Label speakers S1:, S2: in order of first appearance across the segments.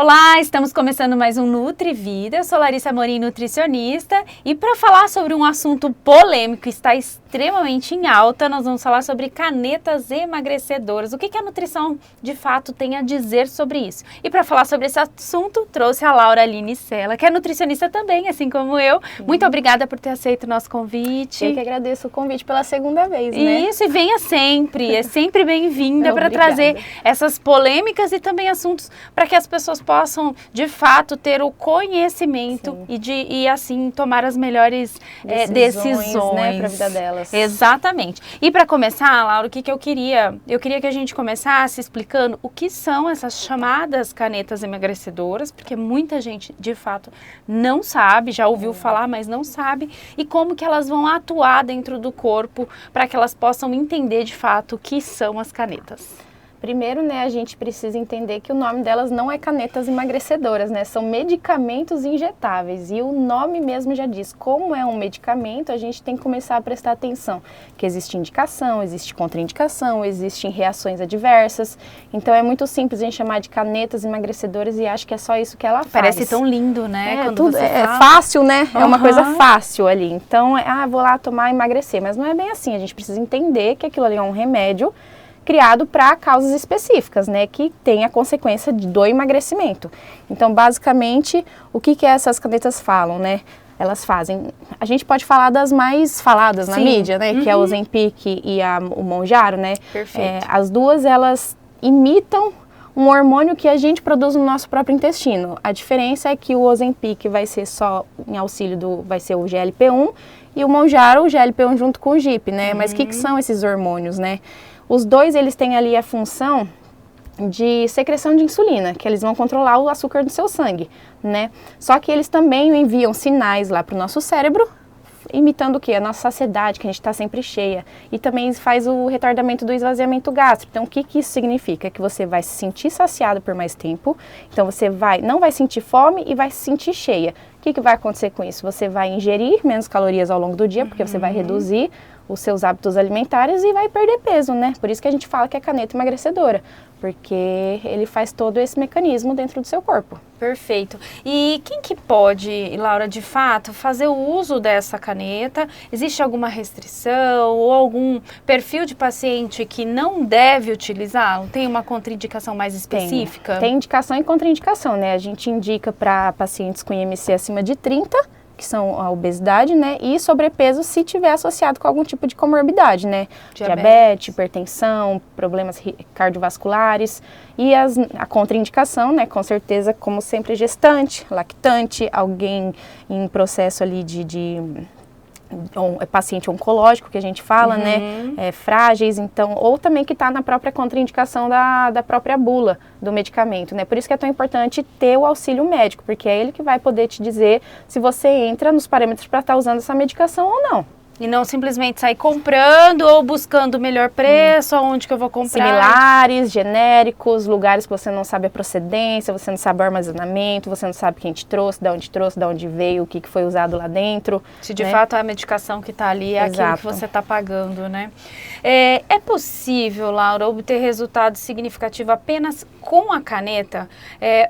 S1: Olá, estamos começando mais um Nutri Vida. Eu sou Larissa Amorim, nutricionista, e para falar sobre um assunto polêmico que está extremamente em alta, nós vamos falar sobre canetas emagrecedoras. O que a nutrição de fato tem a dizer sobre isso? E para falar sobre esse assunto, trouxe a Laura Aline Sela, que é nutricionista também, assim como eu. Muito obrigada por ter aceito o nosso convite.
S2: Eu que agradeço o convite pela segunda vez, né?
S1: Isso, e venha sempre, é sempre bem-vinda para trazer essas polêmicas e também assuntos para que as pessoas possam, de fato, ter o conhecimento e assim, tomar as melhores decisões,
S2: né, para a vida delas.
S1: Exatamente. E para começar, Laura, o que eu queria? Eu queria que a gente começasse explicando o que são essas chamadas canetas emagrecedoras, porque muita gente, de fato, não sabe, já ouviu falar, mas não sabe, e como que elas vão atuar dentro do corpo para que elas possam entender, de fato, o que são as canetas.
S2: Primeiro, né, a gente precisa entender que o nome delas não é canetas emagrecedoras, né? São medicamentos injetáveis. E o nome mesmo já diz, como é um medicamento, a gente tem que começar a prestar atenção. Que existe indicação, existe contraindicação, existem reações adversas. Então é muito simples a gente chamar de canetas emagrecedoras e acho que é só isso que ela faz.
S1: Parece tão lindo, né?
S2: Quando tudo é fácil, né? É uma coisa fácil ali. Então, vou lá tomar e emagrecer. Mas não é bem assim. A gente precisa entender que aquilo ali é um remédio criado para causas específicas, né, que tem a consequência do emagrecimento. Então, basicamente, o que essas canetas falam, né? Elas fazem, a gente pode falar das mais faladas na mídia, né, que é o Ozempic e o Mounjaro, né?
S1: Perfeito.
S2: As duas, elas imitam um hormônio que a gente produz no nosso próprio intestino. A diferença é que o Ozempic vai ser só em auxílio vai ser o GLP-1 e o Mounjaro, o GLP-1 junto com o GIP, né? Mas o que são esses hormônios, né? Os dois, eles têm ali a função de secreção de insulina, que eles vão controlar o açúcar do seu sangue, né? Só que eles também enviam sinais lá para o nosso cérebro, imitando o quê? A nossa saciedade, que a gente está sempre cheia. E também faz o retardamento do esvaziamento gástrico. Então, o que isso significa? Que você vai se sentir saciado por mais tempo, então você não vai sentir fome e vai se sentir cheia. O que vai acontecer com isso? Você vai ingerir menos calorias ao longo do dia, porque você vai reduzir os seus hábitos alimentares e vai perder peso, né? Por isso que a gente fala que é caneta emagrecedora, porque ele faz todo esse mecanismo dentro do seu corpo.
S1: Perfeito. E quem que pode, Laura, de fato, fazer o uso dessa caneta? Existe alguma restrição ou algum perfil de paciente que não deve utilizar? Tem uma contraindicação mais específica?
S2: Tem indicação e contraindicação, né? A gente indica para pacientes com IMC acima de 30, que são a obesidade, né, e sobrepeso se tiver associado com algum tipo de comorbidade, né, diabetes, hipertensão, problemas cardiovasculares, e a contraindicação, né, com certeza, como sempre, gestante, lactante, alguém em processo ali paciente oncológico, que a gente fala, né, frágeis, então, ou também que está na própria contraindicação da própria bula do medicamento, né, por isso que é tão importante ter o auxílio médico, porque é ele que vai poder te dizer se você entra nos parâmetros para estar usando essa medicação ou não.
S1: E não simplesmente sair comprando ou buscando o melhor preço, aonde que eu vou comprar.
S2: Similares, genéricos, lugares que você não sabe a procedência, você não sabe o armazenamento, você não sabe quem te trouxe, de onde veio, o que foi usado lá dentro.
S1: Se de fato a medicação que está ali é aquilo que você está pagando, né? É possível, Laura, obter resultado significativo apenas com a caneta?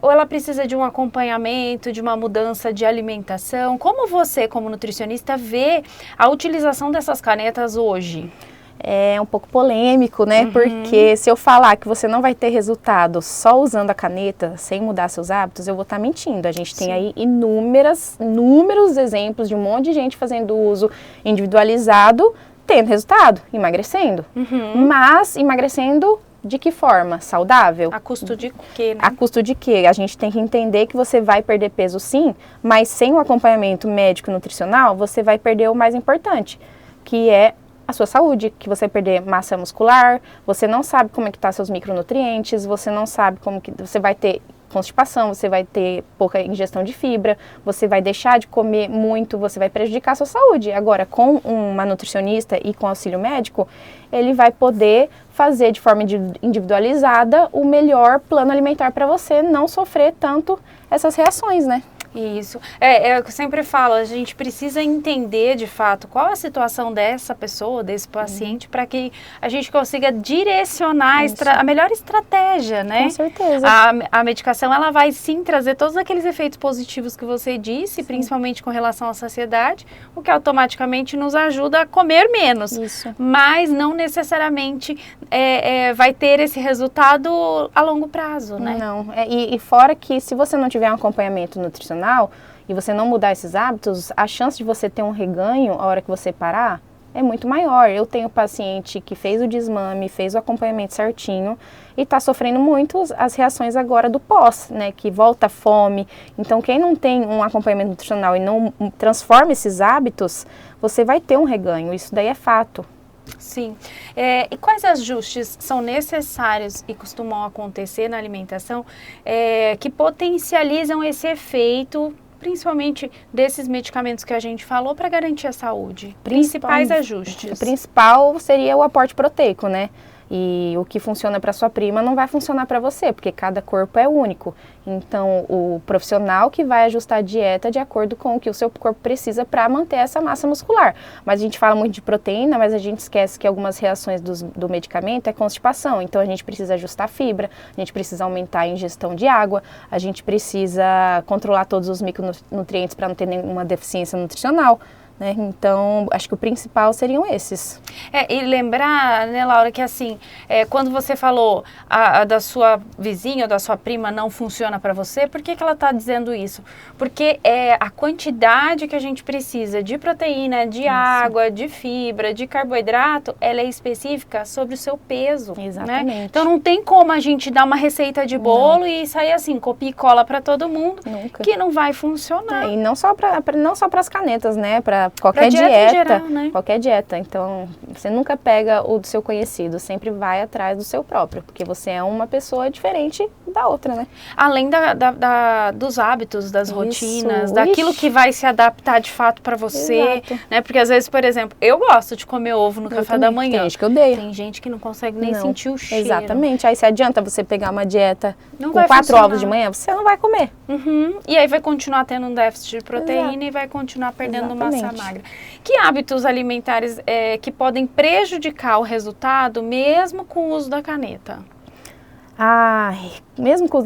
S1: Ou ela precisa de um acompanhamento, de uma mudança de alimentação? Como você, como nutricionista, vê a utilização dessas canetas hoje?
S2: É um pouco polêmico, né? Porque se eu falar que você não vai ter resultado só usando a caneta, sem mudar seus hábitos, eu vou estar mentindo. A gente tem aí inúmeros exemplos de um monte de gente fazendo uso individualizado, tendo resultado, emagrecendo. Mas emagrecendo de que forma? Saudável?
S1: A custo de quê, né?
S2: A custo de quê? A gente tem que entender que você vai perder peso sim, mas sem o acompanhamento médico e nutricional, você vai perder o mais importante, que é a sua saúde, que você vai perder massa muscular, você não sabe como é que tá seus micronutrientes, você não sabe como que você vai ter constipação, você vai ter pouca ingestão de fibra, você vai deixar de comer muito, você vai prejudicar a sua saúde. Agora, com uma nutricionista e com auxílio médico, ele vai poder fazer de forma individualizada o melhor plano alimentar para você não sofrer tanto essas reações, né?
S1: Isso. É o que eu sempre falo, a gente precisa entender de fato qual a situação dessa pessoa, desse paciente, para que a gente consiga direcionar a melhor estratégia, né?
S2: Com certeza.
S1: A medicação, ela vai sim trazer todos aqueles efeitos positivos que você disse, principalmente com relação à saciedade, o que automaticamente nos ajuda a comer menos.
S2: Isso.
S1: Mas não necessariamente vai ter esse resultado a longo prazo, né?
S2: Não. E fora que se você não tiver um acompanhamento nutricional e você não mudar esses hábitos, a chance de você ter um reganho a hora que você parar é muito maior. Eu tenho paciente que fez o desmame, fez o acompanhamento certinho e está sofrendo muito as reações agora do pós, né? Que volta a fome. Então, quem não tem um acompanhamento nutricional e não transforma esses hábitos, você vai ter um reganho. Isso daí é fato.
S1: Sim. E quais ajustes são necessários e costumam acontecer na alimentação que potencializam esse efeito, principalmente desses medicamentos que a gente falou, para garantir a saúde? Principais ajustes.
S2: O principal seria o aporte proteico, né? E o que funciona para sua prima não vai funcionar para você, porque cada corpo é único. Então, o profissional que vai ajustar a dieta de acordo com o que o seu corpo precisa para manter essa massa muscular. Mas a gente fala muito de proteína, mas a gente esquece que algumas reações do medicamento é constipação. Então, a gente precisa ajustar a fibra, a gente precisa aumentar a ingestão de água, a gente precisa controlar todos os micronutrientes para não ter nenhuma deficiência nutricional. Né? Então, acho que o principal seriam esses.
S1: E lembrar, né, Laura, que assim, quando você falou da sua vizinha ou da sua prima não funciona para você, por que ela está dizendo isso? Porque a quantidade que a gente precisa de proteína, de água, de fibra, de carboidrato, ela é específica sobre o seu peso.
S2: Exatamente.
S1: Né? Então, não tem como a gente dar uma receita de bolo e sair assim, copia e cola para todo mundo,
S2: Nunca.
S1: Que não vai funcionar.
S2: E não só para as canetas, né? Para qualquer dieta,
S1: em geral, né?
S2: Qualquer dieta. Então, você nunca pega o do seu conhecido, sempre vai atrás do seu próprio, porque você é uma pessoa diferente da outra, né?
S1: Além dos hábitos, das rotinas, daquilo que vai se adaptar de fato para você,
S2: Exato.
S1: Né? Porque às vezes, por exemplo, eu gosto de comer ovo no café da manhã.
S2: Tem gente que odeia.
S1: Tem gente que não consegue nem sentir o cheiro.
S2: Exatamente. Aí se adianta você pegar uma dieta
S1: não
S2: com 4 ovos de manhã, você não vai comer.
S1: E aí vai continuar tendo um déficit de proteína e vai continuar perdendo massa magra. Que hábitos alimentares que podem prejudicar o resultado mesmo com o uso da caneta?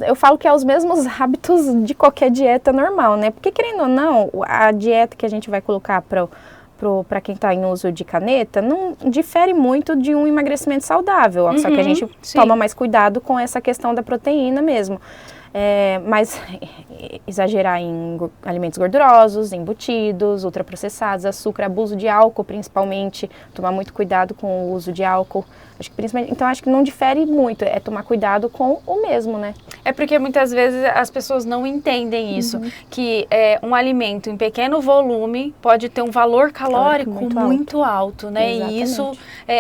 S2: Eu falo que é os mesmos hábitos de qualquer dieta normal, né? Porque querendo ou não, a dieta que a gente vai colocar para quem está em uso de caneta não difere muito de um emagrecimento saudável, só que a gente toma mais cuidado com essa questão da proteína mesmo. Mas exagerar em alimentos gordurosos, embutidos, ultraprocessados, açúcar, abuso de álcool principalmente, tomar muito cuidado com o uso de álcool. Então acho que não difere muito, é tomar cuidado com o mesmo, né?
S1: É porque muitas vezes as pessoas não entendem isso, que um alimento em pequeno volume pode ter um valor calórico muito alto, né?
S2: Exatamente.
S1: E isso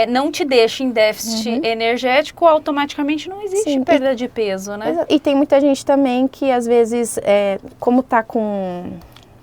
S1: não te deixa em déficit energético, automaticamente não existe perda de peso, né?
S2: E tem muita gente também que às vezes, como está com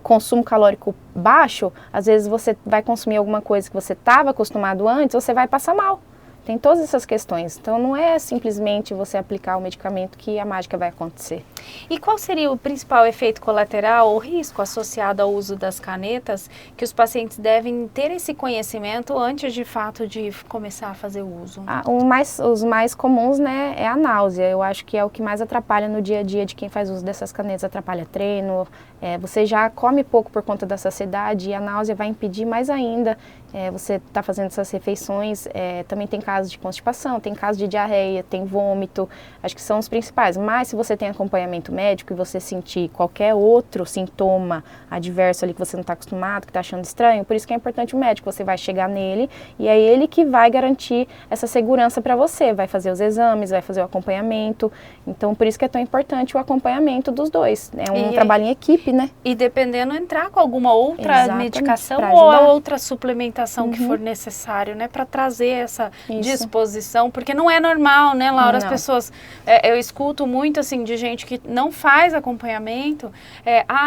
S2: consumo calórico baixo, às vezes você vai consumir alguma coisa que você estava acostumado antes, você vai passar mal. Tem todas essas questões. Então, não é simplesmente você aplicar o medicamento que a mágica vai acontecer.
S1: E qual seria o principal efeito colateral ou risco associado ao uso das canetas que os pacientes devem ter esse conhecimento antes, de fato, de começar a fazer o uso?
S2: Os mais comuns, né, é a náusea. Eu acho que é o que mais atrapalha no dia a dia de quem faz uso dessas canetas. Atrapalha treino, você já come pouco por conta da saciedade e a náusea vai impedir mais ainda você está fazendo essas refeições. Também tem casos de constipação, tem casos de diarreia, tem vômito, acho que são os principais. Mas se você tem acompanhamento médico e você sentir qualquer outro sintoma adverso ali que você não está acostumado, que está achando estranho, por isso que é importante o médico, você vai chegar nele e é ele que vai garantir essa segurança para você, vai fazer os exames, vai fazer o acompanhamento. Então, por isso que é tão importante o acompanhamento dos dois. É um trabalho em equipe, né?
S1: E dependendo, entrar com alguma outra medicação ou outra suplementação que for necessário, né? Para trazer essa disposição, porque não é normal, né, Laura? As pessoas, eu escuto muito, assim, de gente que não faz acompanhamento,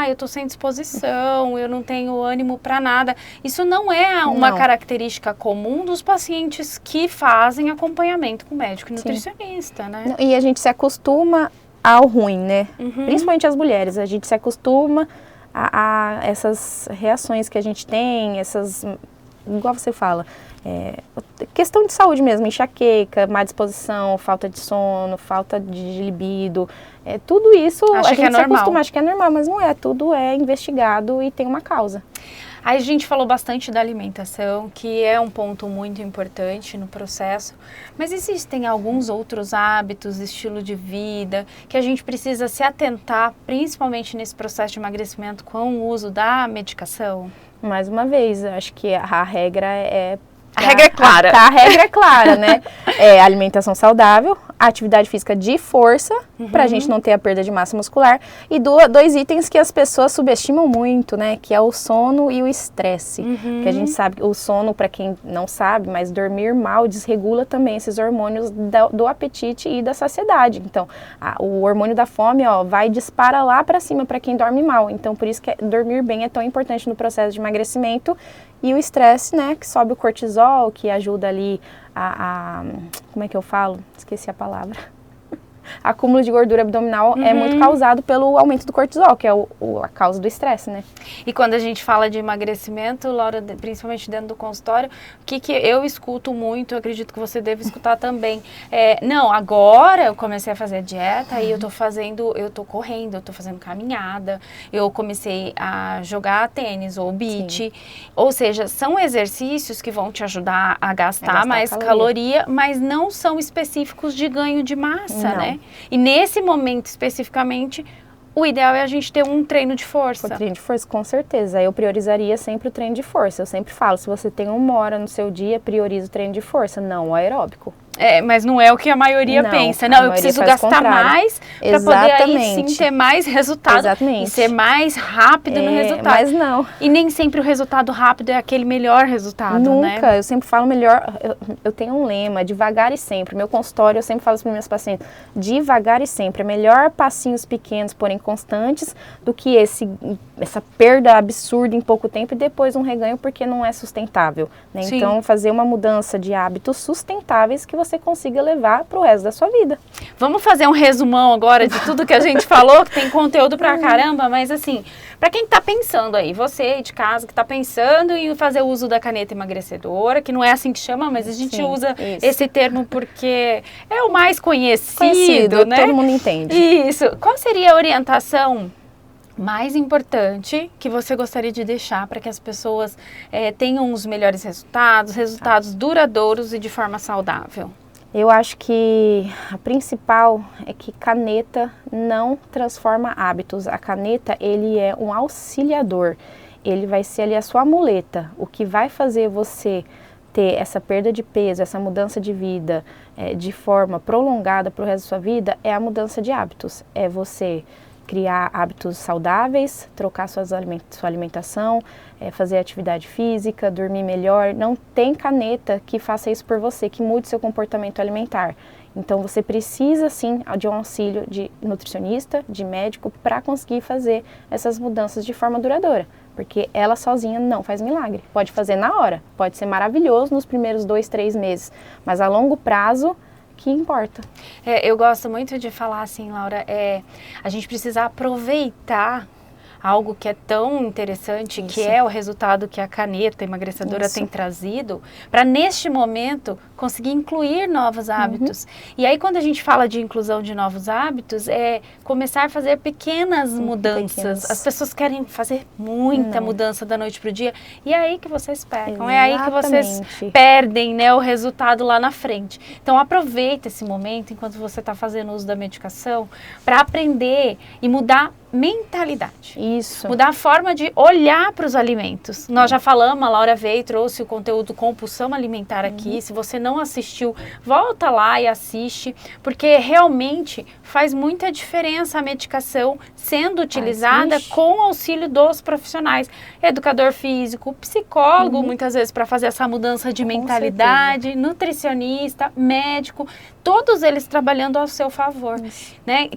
S1: eu tô sem disposição, eu não tenho ânimo para nada. Isso não é uma característica comum dos pacientes que fazem acompanhamento com médico e nutricionista, né?
S2: E a gente se acostuma ao ruim, né? Principalmente as mulheres, a gente se acostuma a essas reações que a gente tem, igual você fala, questão de saúde mesmo, enxaqueca, má disposição, falta de sono, falta de libido, tudo isso a gente se acostuma, acha que é normal, mas não é, tudo é investigado e tem uma causa.
S1: Aí a gente falou bastante da alimentação, que é um ponto muito importante no processo, mas existem alguns outros hábitos, estilo de vida, que a gente precisa se atentar, principalmente nesse processo de emagrecimento com o uso da medicação?
S2: Mais uma vez, acho que a regra é...
S1: A regra é clara.
S2: A regra é clara, né? Alimentação saudável, atividade física de força, para a gente não ter a perda de massa muscular. E dois itens que as pessoas subestimam muito, né? Que é o sono e o estresse. Que a gente sabe, o sono, para quem não sabe, mas dormir mal desregula também esses hormônios do apetite e da saciedade. Então, o hormônio da fome, vai dispara lá para cima para quem dorme mal. Então, por isso que dormir bem é tão importante no processo de emagrecimento. E o estresse, né, que sobe o cortisol, que ajuda ali como é que eu falo? Esqueci a palavra. Acúmulo de gordura abdominal é muito causado pelo aumento do cortisol, que é a causa do estresse, né?
S1: E quando a gente fala de emagrecimento, Laura, principalmente dentro do consultório, o que eu escuto muito, eu acredito que você deve escutar também, não, agora eu comecei a fazer dieta e eu tô correndo, eu tô fazendo caminhada, eu comecei a jogar tênis ou beach, ou seja, são exercícios que vão te ajudar a gastar mais caloria, mas não são específicos de ganho de massa, né? E nesse momento especificamente, o ideal é a gente ter um treino de força.
S2: O treino de força, com certeza. Eu priorizaria sempre o treino de força. Eu sempre falo, se você tem 1 hora no seu dia, prioriza o treino de força, não o aeróbico.
S1: Mas não é o que a maioria pensa. Não, eu preciso gastar mais para poder aí sim ter mais resultado.
S2: Exatamente.
S1: E ser mais rápido no resultado.
S2: Mas não.
S1: E nem sempre o resultado rápido é aquele melhor resultado,
S2: Nunca.
S1: né?
S2: Eu sempre falo melhor, eu tenho um lema, devagar e sempre. Meu consultório, eu sempre falo para os meus pacientes, devagar e sempre. É melhor passinhos pequenos, porém constantes, do que essa perda absurda em pouco tempo e depois um reganho, porque não é sustentável, né? Então, fazer uma mudança de hábitos sustentáveis que você consiga levar para o resto da sua vida.
S1: Vamos fazer um resumão agora de tudo que a gente falou, que tem conteúdo pra caramba, mas assim, para quem tá pensando aí, você aí de casa que tá pensando em fazer uso da caneta emagrecedora, que não é assim que chama, mas a gente usa esse termo porque é o mais conhecido, né?
S2: Todo mundo entende.
S1: Isso. Qual seria a orientação mais importante que você gostaria de deixar para que as pessoas tenham os melhores resultados duradouros e de forma saudável?
S2: Eu acho que a principal é que caneta não transforma hábitos. A caneta, ele é um auxiliador. Ele vai ser ali a sua muleta. O que vai fazer você ter essa perda de peso, essa mudança de vida de forma prolongada para o resto da sua vida é a mudança de hábitos. É você criar hábitos saudáveis, trocar sua alimentação, fazer atividade física, dormir melhor. Não tem caneta que faça isso por você, que mude seu comportamento alimentar. Então você precisa sim de um auxílio de nutricionista, de médico, para conseguir fazer essas mudanças de forma duradoura. Porque ela sozinha não faz milagre. Pode fazer na hora, pode ser maravilhoso nos primeiros 2, 3 meses, mas a longo prazo que importa.
S1: Eu gosto muito de falar assim, Laura, a gente precisa aproveitar algo que é tão interessante, que é o resultado que a caneta emagrecedora tem trazido, para neste momento conseguir incluir novos hábitos. E aí quando a gente fala de inclusão de novos hábitos, é começar a fazer pequenas mudanças. As pessoas querem fazer muita mudança da noite para o dia, e é aí que vocês pecam, é aí que vocês perdem, né, o resultado lá na frente. Então aproveita esse momento, enquanto você está fazendo uso da medicação, para aprender e mudar mentalidade.
S2: Isso.
S1: Mudar a forma de olhar para os alimentos. Nós já falamos, a Laura veio e trouxe o conteúdo compulsão alimentar aqui. Se você não assistiu, volta lá e assiste, porque realmente faz muita diferença a medicação sendo utilizada com o auxílio dos profissionais. Educador físico, psicólogo, muitas vezes para fazer essa mudança de mentalidade, nutricionista, médico, todos eles trabalhando ao seu favor. Né?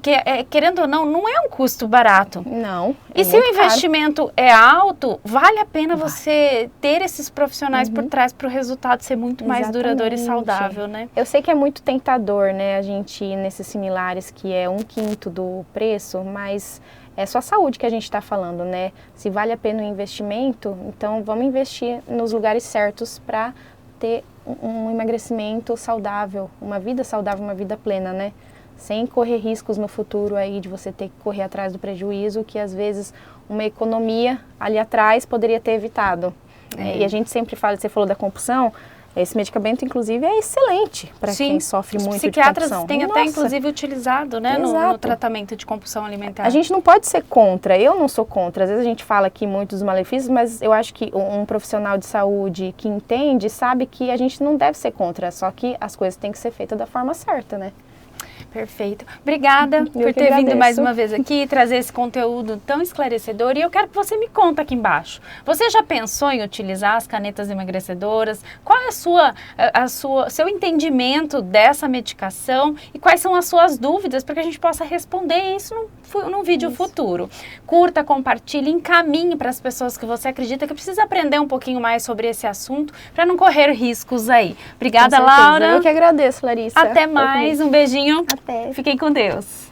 S1: Querendo ou não, não é um custo barato.
S2: Não.
S1: E se o investimento é alto, vale a pena você ter esses profissionais por trás para o resultado ser muito mais duradouro e mais saudável, né?
S2: Eu sei que é muito tentador, né, a gente ir nesses similares que é 1/5 do preço, mas é só saúde que a gente está falando, né? Se vale a pena o investimento, então vamos investir nos lugares certos para ter um emagrecimento saudável, uma vida plena, né? Sem correr riscos no futuro aí de você ter que correr atrás do prejuízo, que às vezes uma economia ali atrás poderia ter evitado. E a gente sempre fala, você falou da compulsão, esse medicamento, inclusive, é excelente para quem sofre muito de compulsão. Os
S1: psiquiatras têm até, inclusive, utilizado, né, no tratamento de compulsão alimentar.
S2: A gente não pode ser contra, eu não sou contra. Às vezes a gente fala aqui muito dos malefícios, mas eu acho que um profissional de saúde que entende, sabe que a gente não deve ser contra, só que as coisas têm que ser feitas da forma certa, né?
S1: Perfeito. Obrigada por ter vindo mais uma vez aqui, trazer esse conteúdo tão esclarecedor. E eu quero que você me conta aqui embaixo. Você já pensou em utilizar as canetas emagrecedoras? Qual é seu entendimento dessa medicação e quais são as suas dúvidas para que a gente possa responder isso num vídeo futuro? Curta, compartilhe, encaminhe para as pessoas que você acredita que precisa aprender um pouquinho mais sobre esse assunto para não correr riscos aí. Obrigada, Laura.
S2: Eu que agradeço, Larissa.
S1: Até mais. Um beijinho.
S2: Até.
S1: Fiquem com Deus.